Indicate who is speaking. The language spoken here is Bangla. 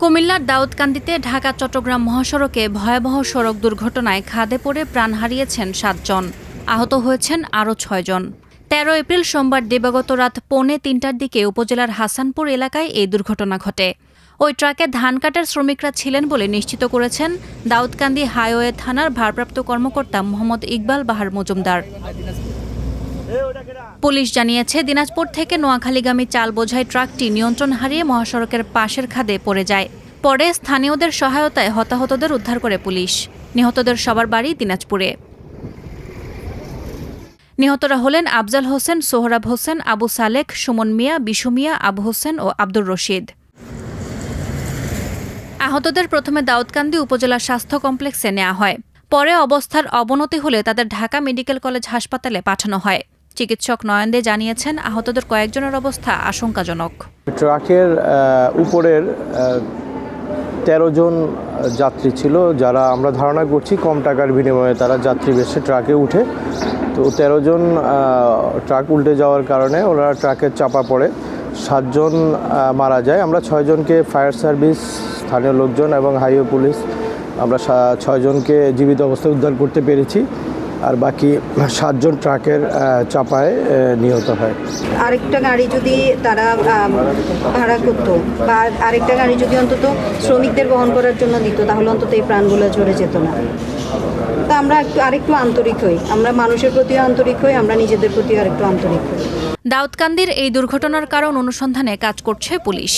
Speaker 1: কুমিল্লার দাউদকান্দিতে ঢাকা চট্টগ্রাম মহাসড়কে ভয়াবহ সড়ক দুর্ঘটনায় খাদে পড়ে প্রাণ হারিয়েছেন ৭ জন, আহত হয়েছেন আরও ৬ জন। ১৩ এপ্রিল সোমবার দিবাগত রাত ২:৩০টার দিকে উপজেলার হাসানপুর এলাকায় এই দুর্ঘটনা ঘটে। ওই ট্রাকে ধান কাটার শ্রমিকরা ছিলেন বলে নিশ্চিত করেছেন দাউদকান্দি হাইওয়ে থানার ভারপ্রাপ্ত কর্মকর্তা মোহাম্মদ ইকবাল বাহার মজুমদার। পুলিশ জানিয়েছে, দিনাজপুর থেকে নোয়াখালীগামী চাল বোঝাই ট্রাকটি নিয়ন্ত্রণ হারিয়ে মহাসড়কের পাশের খাদে পড়ে যায়। পরে স্থানীয়দের সহায়তায় হতাহতদের উদ্ধার করে পুলিশ। নিহতদের সবার বাড়ি দিনাজপুরে। নিহতরা হলেন আফজাল হোসেন, সোহরাব হোসেন, আবু সালেক, সুমন মিয়া, বিশু মিয়া, আবু হোসেন ও আব্দুর রশিদ। আহতদের প্রথমে দাউদকান্দি উপজেলা স্বাস্থ্য কমপ্লেক্সে নেওয়া হয়। পরে অবস্থার অবনতি হলে তাদের ঢাকা মেডিকেল কলেজ হাসপাতালে পাঠানো হয়। চিকিৎসক নয়ন দে জানিয়েছেন, আহতদের কয়েকজনের অবস্থা আশঙ্কাজনক।
Speaker 2: ট্রাকের উপরের ১৩ জন যাত্রী ছিল, যারা আমরা ধারণা করছি কম টাকার বিনিময়ে তারা যাত্রী বেশে ট্রাকে উঠে। তো ১৩ জন ট্রাক উল্টে যাওয়ার কারণে ওরা ট্রাকে চাপা পড়ে ৭ জন মারা যায়। আমরা ৬ জনকে ফায়ার সার্ভিস, স্থানীয় লোকজন এবং হাইওয়ে পুলিশ আমরা ৬ জনকে জীবিত অবস্থায় উদ্ধার করতে পেরেছি। আর বাকি ৭ জন ট্রাকের চাপায় নিহত হয়।
Speaker 3: আরেকটা গাড়ি যদি তারা ভাড়া করতো বা আরেকটা গাড়ি যদি অন্তত শ্রমিকদের বহন করার জন্য দিত, তাহলে অন্তত এই প্রাণগুলো ঝরে যেত না। তা আমরা আরেকটু আন্তরিক হই, আমরা মানুষের প্রতিও আন্তরিক হই, আমরা নিজেদের প্রতিও আরেকটু আন্তরিক হই।
Speaker 1: দাউদকান্দির এই দুর্ঘটনার কারণ অনুসন্ধানে কাজ করছে পুলিশ।